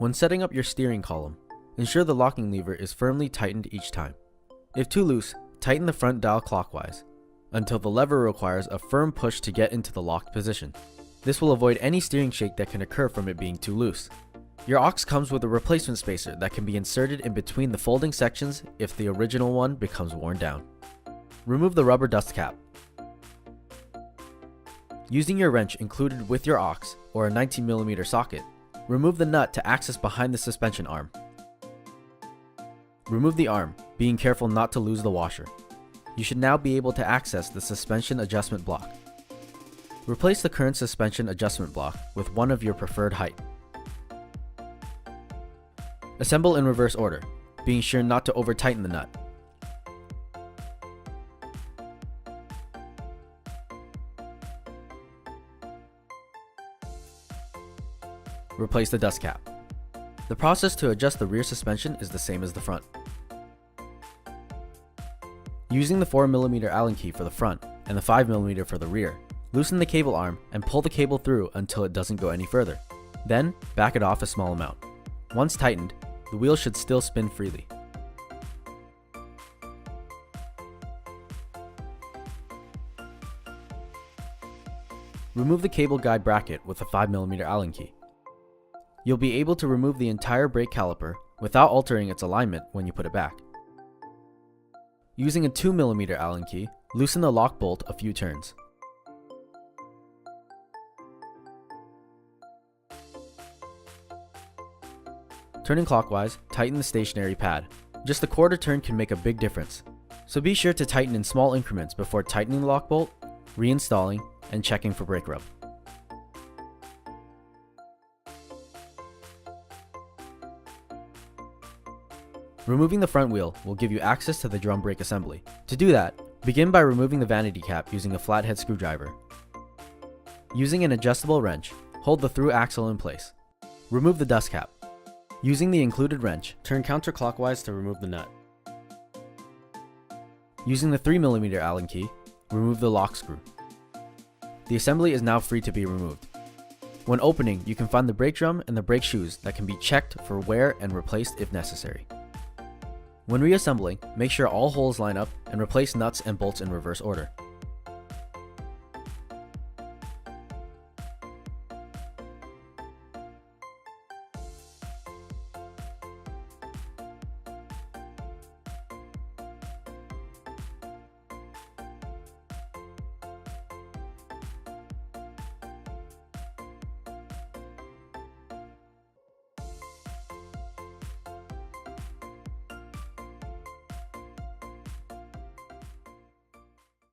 When setting up your steering column, ensure the locking lever is firmly tightened each time. If too loose, tighten the front dial clockwise, until the lever requires a firm push to get into the locked position. This will avoid any steering shake that can occur from it being too loose. Your aux comes with a replacement spacer that can be inserted in between the folding sections if the original one becomes worn down. Remove the rubber dust cap. Using your wrench included with your aux or a 19mm socket, remove the nut to access behind the suspension arm. Remove the arm, being careful not to lose the washer. You should now be able to access the suspension adjustment block. Replace the current suspension adjustment block with one of your preferred height. Assemble in reverse order, being sure not to over-tighten the nut. Replace the dust cap. The process to adjust the rear suspension is the same as the front. Using the 4mm Allen key for the front and the 5mm for the rear, loosen the cable arm and pull the cable through until it doesn't go any further. Then, back it off a small amount. Once tightened, the wheel should still spin freely. Remove the cable guide bracket with a 5mm Allen key. You'll be able to remove the entire brake caliper without altering its alignment when you put it back. Using a 2mm Allen key, loosen the lock bolt a few turns. Turning clockwise, tighten the stationary pad. Just a quarter turn can make a big difference, so be sure to tighten in small increments before tightening the lock bolt, reinstalling, and checking for brake rub. Removing the front wheel will give you access to the drum brake assembly. To do that, begin by removing the vanity cap using a flathead screwdriver. Using an adjustable wrench, hold the through axle in place. Remove the dust cap. Using the included wrench, turn counterclockwise to remove the nut. Using the 3mm Allen key, remove the lock screw. The assembly is now free to be removed. When opening, you can find the brake drum and the brake shoes that can be checked for wear and replaced if necessary. When reassembling, make sure all holes line up and replace nuts and bolts in reverse order.